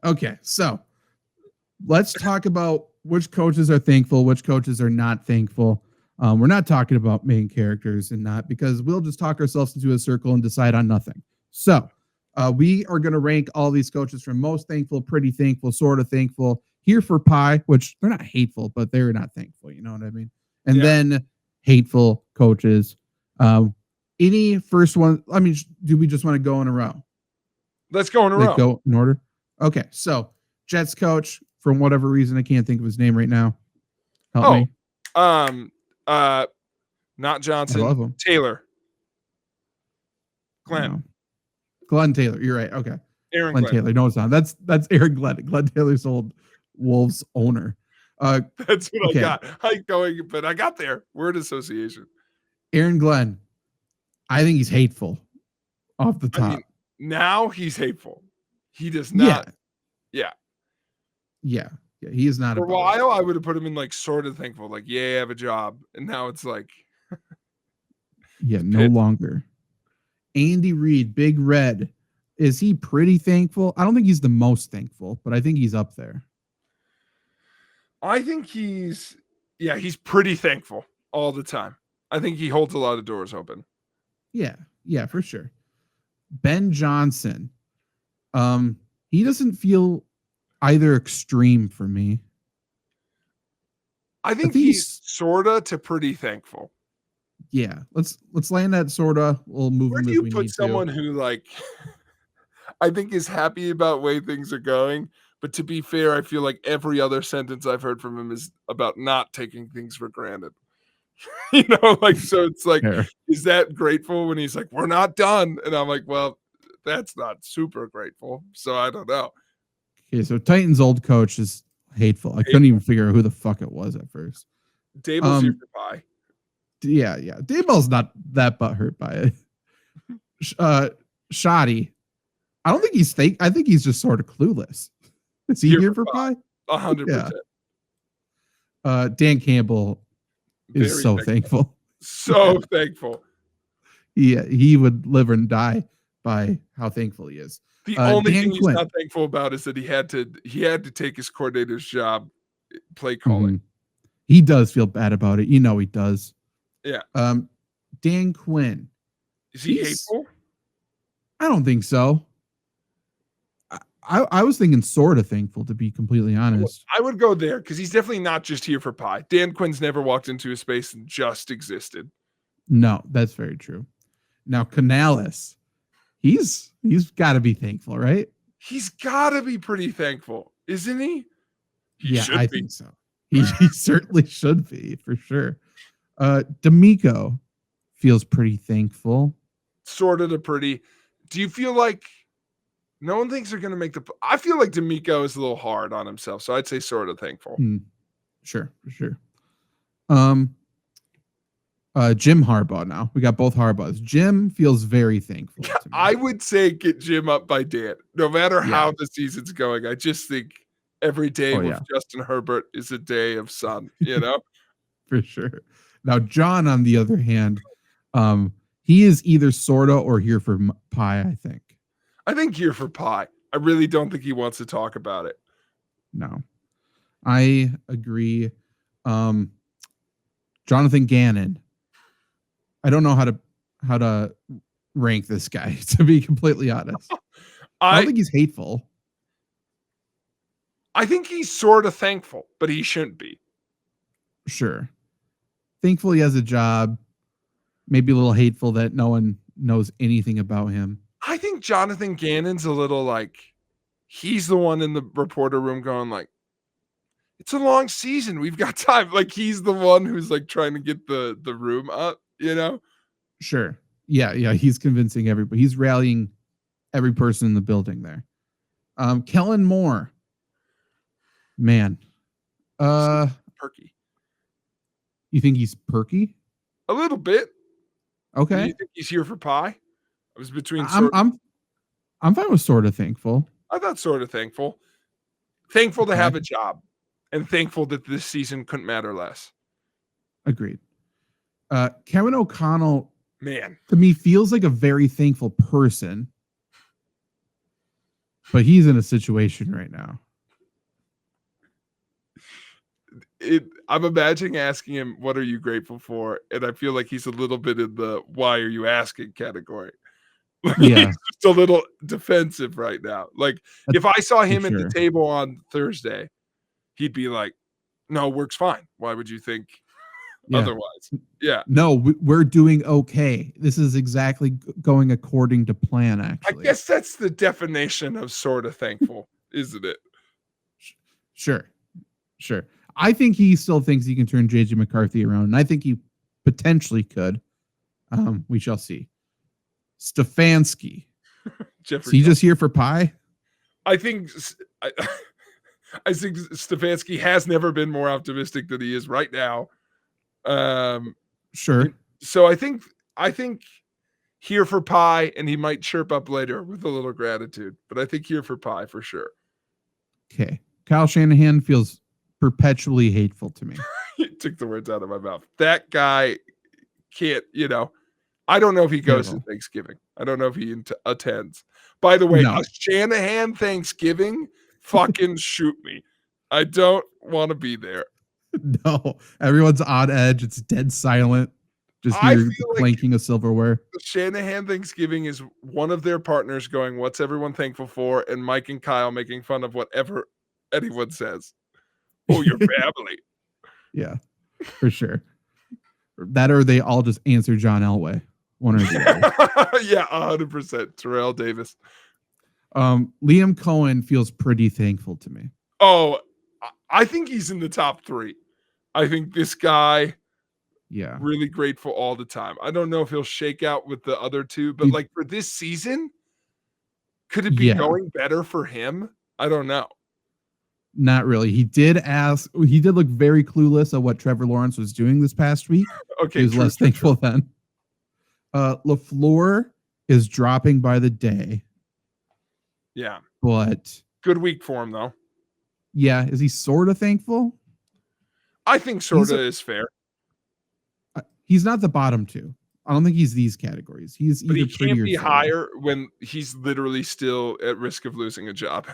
Okay, so let's talk about which coaches are thankful, which coaches are not thankful. We're not talking about main characters and not because we'll just talk ourselves into a circle and decide on nothing. So we are going to rank all these coaches from most thankful, pretty thankful, sort of thankful, here for pie, which they're not hateful, but they're not thankful. You know what I mean? And then hateful coaches. Any first one? I mean, do we just want to go in a row? Let's go in a row. Go in order. Okay, so Jets coach, from whatever reason, I can't think of his name right now. Help me. Not Johnson. I love him. Taylor. Glenn. No. Glenn Taylor. You're right. Okay. Aaron Glenn Taylor. No, it's not. That's Aaron Glenn. Glenn Taylor's old Wolves owner. That's what I got. But I got there. Word association. Aaron Glenn. I think he's hateful off the top. Now he's hateful. He does not. Yeah. He is not. For a while, I would have put him in like sort of thankful, like, I have a job. And now it's like. No longer. Andy Reid, Big Red. Is he pretty thankful? I don't think he's the most thankful, but I think he's up there. I think he's pretty thankful all the time. I think he holds a lot of doors open. Yeah, for sure. Ben Johnson. He doesn't feel either extreme for me. I think he's sorta to pretty thankful. Yeah, let's land that sorta. We'll move. Where do you put someone who like I think is happy about way things are going, but to be fair, I feel like every other sentence I've heard from him is about not taking things for granted. So it's like, is that grateful when he's like, we're not done? And I'm like, well, that's not super grateful. So I don't know. Okay, so Titans' old coach is hateful. I couldn't even figure out who the fuck it was at first. Dable's here for pie. Yeah. Daybell's not that butthurt by it. Shoddy. I don't think he's fake. I think he's just sort of clueless. Is he here for pie? 100%. Dan Campbell is so thankful. So thankful. Yeah, he would live and die by how thankful he is. The only thing he's not thankful about is that he had to take his coordinator's job, play calling. Mm-hmm. He does feel bad about it. He does. Yeah. Dan Quinn. Is he hateful? I don't think so. I was thinking sort of thankful, to be completely honest. I would go there because he's definitely not just here for pie. Dan Quinn's never walked into a space and just existed. No, that's very true. Now, Canales, he's got to be thankful, right? He's got to be pretty thankful, isn't he? I think so. He certainly should be, for sure. D'Amico feels pretty thankful. Sort of to pretty. Do you feel like no one thinks they're going to make I feel like D'Amico is a little hard on himself, so I'd say sort of thankful. Sure, for sure. Jim Harbaugh now. We got both Harbaughs. Jim feels very thankful. I would say get Jim up by Dan. No matter how the season's going, I just think every day with Justin Herbert is a day of sun, For sure. Now, John, on the other hand, he is either sorta or here for pie, I think. I think here for pie. I really don't think he wants to talk about it. No. I agree. Jonathan Gannon. I don't know how to rank this guy, to be completely honest. I don't think he's hateful. I think he's sort of thankful, but he shouldn't be. Sure. Thankful he has a job. Maybe a little hateful that no one knows anything about him. I think Jonathan Gannon's a little like, he's the one in the reporter room going like, it's a long season. We've got time. Like he's the one who's like trying to get the room up, Sure. Yeah. He's convincing everybody. He's rallying every person in the building there. Kellen Moore. Man. Perky. You think he's perky? A little bit. Okay. Do you think he's here for pie? I was between. I'm fine with sort of thankful. I thought sort of thankful. Thankful to have a job, and thankful that this season couldn't matter less. Agreed. Kevin O'Connell, man, to me feels like a very thankful person. but he's in a situation right now. I'm imagining asking him, "What are you grateful for?" And I feel like he's a little bit in the "Why are you asking?" category. He's Yeah, just a little defensive right now. Like, that's if I saw for him at the sure. table on Thursday, he'd be like, "No, work's fine. Why would you think Yeah. otherwise?" Yeah. No, we're doing okay. This is exactly going according to plan, I actually. guess that's the definition of sorta thankful, isn't it? Sure. Sure. I think he still thinks he can turn JJ McCarthy around, and I think he potentially could. We shall see. Stefanski. Is Jeffrey he Tuck. just here for pie? I think I I think Stefanski has never been more optimistic than he is right now. Um, Sure. so I think here for pie, and he might chirp up later with a little gratitude, but I think here for pie for sure. Okay. Kyle Shanahan feels perpetually hateful to me. He took the words out of my mouth. That guy can't, I don't know if he goes to Terrible. Thanksgiving. I don't know if he attends. By the way, a No. Shanahan Thanksgiving, fucking shoot me. I don't want to be there. No. Everyone's on edge. It's dead silent. Just I hear the feel like clanking of silverware. the Shanahan Thanksgiving is one of their partners going, "What's everyone thankful for?" And Mike and Kyle making fun of whatever anyone says. Oh, your family. Yeah, for sure. That or they all just answer John Elway. One or the other. Yeah, 100%. Terrell Davis. Liam Cohen feels pretty thankful to me. Oh, I think he's in the top 3. I think this guy Yeah. really grateful all the time. I don't know if he'll shake out with the other 2, but He- like for this season, could it be yeah. going better for him? I don't know. Not really. He did look very clueless at what Trevor Lawrence was doing this past week. Okay, He was less thankful then. LaFleur is dropping by the day. Yeah. But Good week for him though. yeah, is he sort of thankful? I think sorta is fair. He's not the bottom 2. I don't think he's these categories. He's But either he pretty can't or be fair. higher when he's literally still at risk of losing a job.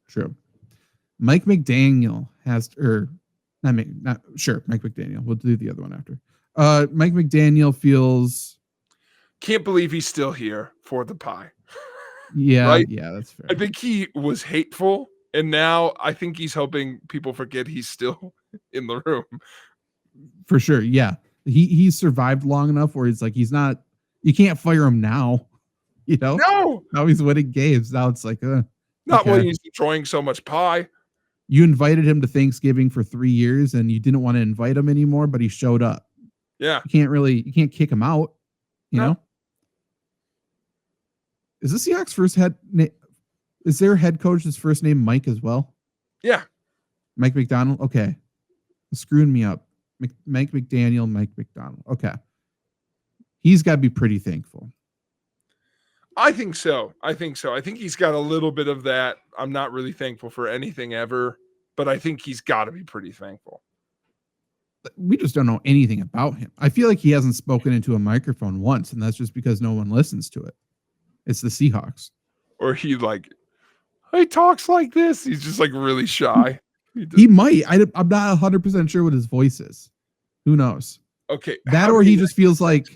True. Mike McDaniel has, or not Mike McDaniel. We'll do the other one after. Mike McDaniel feels. Can't believe he's still here for the pie. Yeah, right? Yeah, that's fair. I think he was hateful, and now I think he's hoping people forget he's still in the room. For sure, yeah. He's survived long enough where he's not. You can't fire him now. No, now he's winning games. Now it's like, not okay. when he's enjoying so much pie. You invited him to Thanksgiving for 3 years, and you didn't want to invite him anymore, but he showed up. Yeah, you can't kick him out. You know. Is the Seahawks first is their head coach's first name Mike as well? Yeah. Mike McDonald? Okay. Screwing me up. Mike McDaniel, Mike McDonald. Okay. He's got to be pretty thankful. I think so. I think he's got a little bit of that. I'm not really thankful for anything ever, but I think he's got to be pretty thankful. We just don't know anything about him. I feel like he hasn't spoken into a microphone once, and that's just because no one listens to it. It's the Seahawks. Or he talks like this. He's just like really shy. He might. I'm not 100% sure what his voice is. Who knows? Okay. That or he just feels like,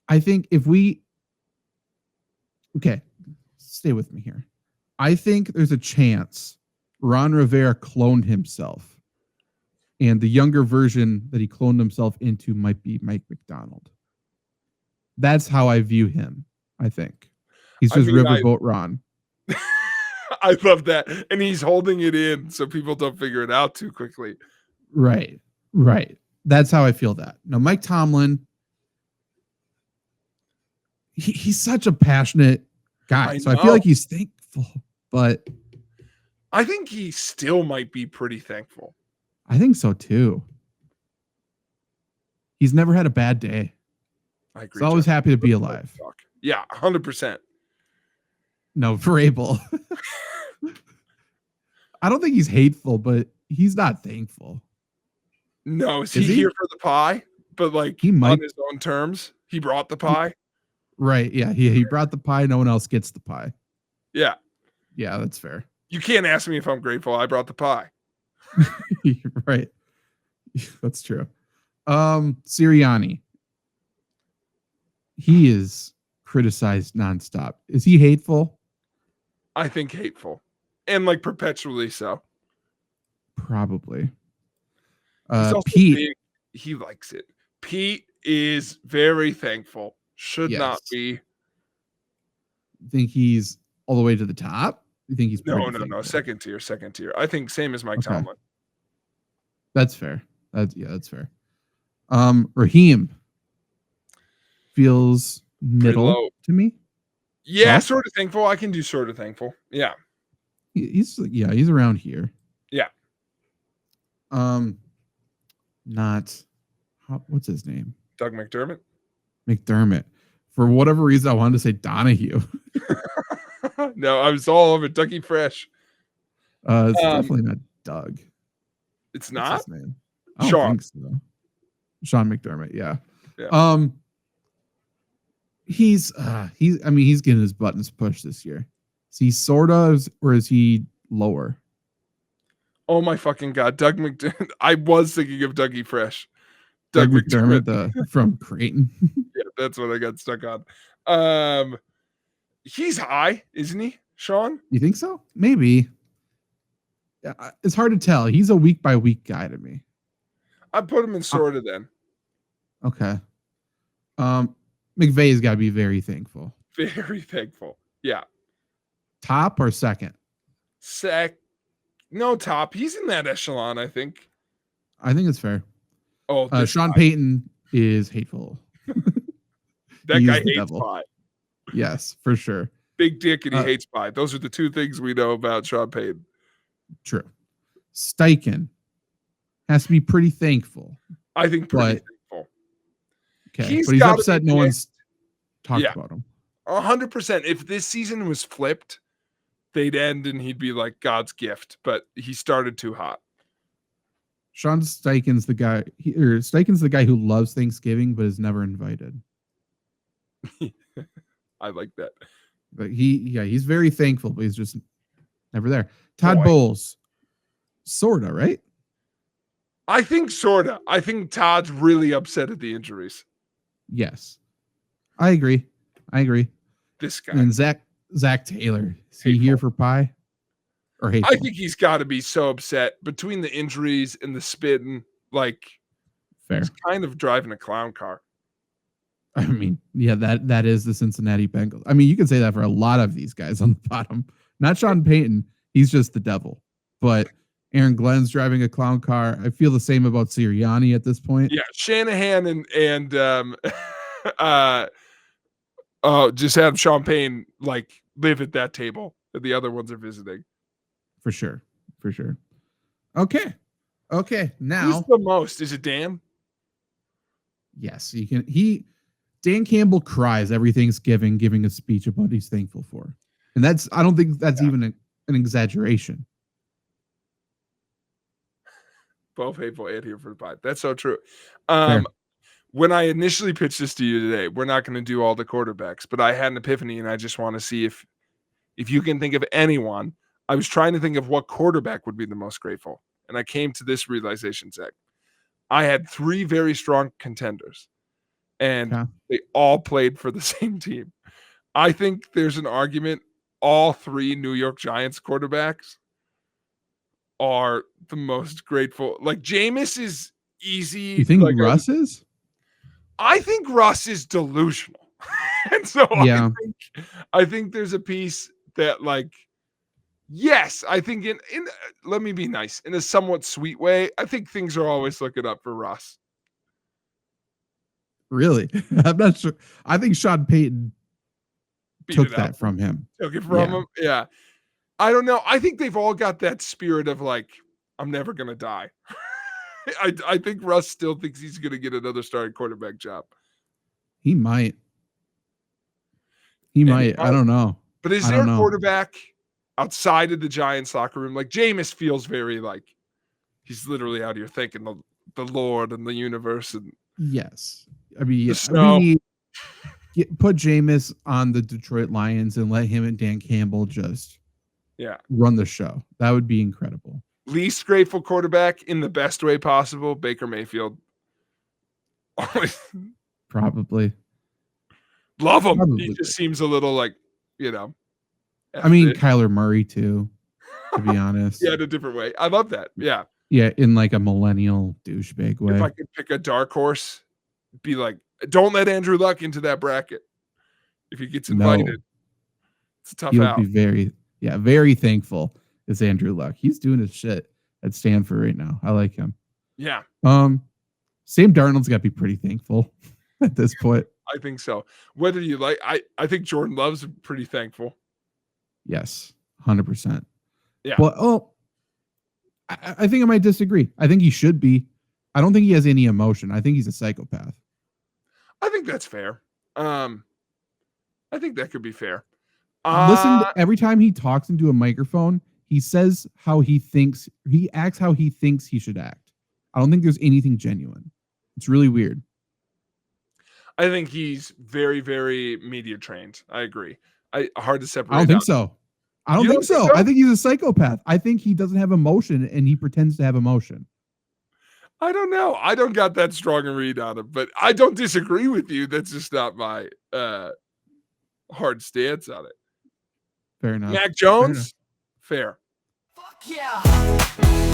I think okay, stay with me here. I think there's a chance Ron Rivera cloned himself, and the younger version that he cloned himself into might be Mike McDonald. That's how I view him. I think he's just Riverboat Ron. I love that. And he's holding it in so people don't figure it out too quickly. Right. That's how I feel that. Now, Mike Tomlin, he's such a passionate guy. So I feel like he's thankful, but I think he still might be pretty thankful. I think so too. He's never had a bad day. I agree. He's always happy to be alive. Yeah, 100%. No, Vrabel. I don't think he's hateful, but he's not thankful. No, is he here for the pie? But like he might, on his own terms, he brought the pie. Right. Yeah. He brought the pie. No one else gets the pie. Yeah. Yeah, that's fair. You can't ask me if I'm grateful. I brought the pie. Right. That's true. Sirianni. He is criticized nonstop. Is he hateful? I think hateful. And like perpetually so. Probably. He's also Pete. big. He likes it. Pete is very thankful. Should not Yes. be. Think he's all the way to the top? You think he's pretty No. thankful? Second tier. I think same as Mike Okay. Tomlin. That's fair. That's fair. Raheem feels middle to me. Yeah, Low? sort of thankful. I can do sort of thankful. Yeah. He's around here. Yeah. Not what's his name? Doug McDermott. For whatever reason, I wanted to say Donahue. No, I was all over Dougie Fresh. It's definitely not Doug. It's What's not? his name? I don't think so. Sean McDermott, yeah. He's getting his buttons pushed this year. Is he sort of, or is he lower? Oh my fucking God. Doug McDermott. I was thinking of Dougie Fresh. Doug McDermott from Creighton. Yeah, that's what I got stuck on. He's high, isn't he, Sean? You think so? Maybe. Yeah, it's hard to tell. He's a week by week guy to me. I put him in sort of then. Okay. McVay's got to be very thankful. Very thankful. Yeah. Top or second? No, top. He's in that echelon, I think. I think it's fair. Oh, Sean Payton is hateful. That guy hates pie. Yes, for sure. Big dick and he hates pie. Those are the two things we know about Sean Payton. True. Steichen has to be pretty thankful. I think pretty thankful. Okay, but he's upset no one's talked about him. 100%. If this season was flipped, they'd end and he'd be like God's gift, but he started too hot. Sean Steichen's the guy. Steichen's the guy who loves Thanksgiving but is never invited. I like that. But he's very thankful, but he's just never there. Todd Bowles, sorta, right? I think sorta. I think Todd's really upset at the injuries. Yes, I agree. This guy and Zach Taylor. Is he here for pie? Or hateful? I think he's got to be so upset between the injuries and the spitting. Like, fair. He's kind of driving a clown car. I mean, yeah, that is the Cincinnati Bengals. I mean, you can say that for a lot of these guys on the bottom. Not Sean Payton. He's just the devil. But Aaron Glenn's driving a clown car. I feel the same about Sirianni at this point. Yeah, Shanahan and just have Sean Payton like live at that table that the other ones are visiting. For sure. Okay. Now, who's the most? Is it Dan? Yes, Dan Campbell cries every Thanksgiving giving a speech about what he's thankful for. And I don't think that's even an exaggeration. Both hateful and here for the pie. That's so true. When I initially pitched this to you today, we're not going to do all the quarterbacks, but I had an epiphany and I just want to see if you can think of anyone. I was trying to think of what quarterback would be the most grateful. And I came to this realization, Zach. I had 3 very strong contenders. And they all played for the same team. I think there's an argument all 3 New York Giants quarterbacks are the most grateful. Like, Jameis is easy. You think Russ is? I think Russ is delusional. And so I think there's a piece that, like, yes, I think in let me be nice, in a somewhat sweet way, I think things are always looking up for Russ. Really? I'm not sure. I think Sean Payton took that from him. Took it from him? Yeah. I don't know. I think they've all got that spirit of like, I'm never going to die. I think Russ still thinks he's going to get another starting quarterback job. He might. I don't know. But is there a quarterback outside of the Giants locker room? Like, Jameis feels very like he's literally out here thanking the Lord and the universe. And yes. I mean, put Jameis on the Detroit Lions and let him and Dan Campbell just Yeah. run the show. That would be incredible. Least grateful quarterback in the best way possible, Baker Mayfield. Probably. Love him. He Probably. just seems a little like, I mean, F-ish. Kyler Murray too, to be honest. Yeah, in a different way. I love that. Yeah. Yeah, in like a millennial douchebag way. If I could pick a dark horse, be like, don't let Andrew Luck into that bracket. If he gets invited, it's a tough He'll out. be very thankful. It's Andrew Luck. He's doing his shit at Stanford right now. I like him. Yeah. Sam Darnold's got to be pretty thankful at this point. I think so. Whether you like, I think Jordan Love's pretty thankful. Yes, 100%. Yeah. But I think I might disagree. I think he should be. I don't think he has any emotion. I think he's a psychopath. I think that's fair. I think that could be fair. Listen, every time he talks into a microphone, he says how he thinks, he acts how he thinks he should act. I don't think there's anything genuine. It's really weird. I think he's very, very media trained. I agree. Hard to separate. I don't think so. I don't think so. I think he's a psychopath. I think he doesn't have emotion and he pretends to have emotion. I don't know. I don't got that strong a read on him, but I don't disagree with you. That's just not my hard stance on it. Fair enough. Mac Jones, fair. Fuck yeah.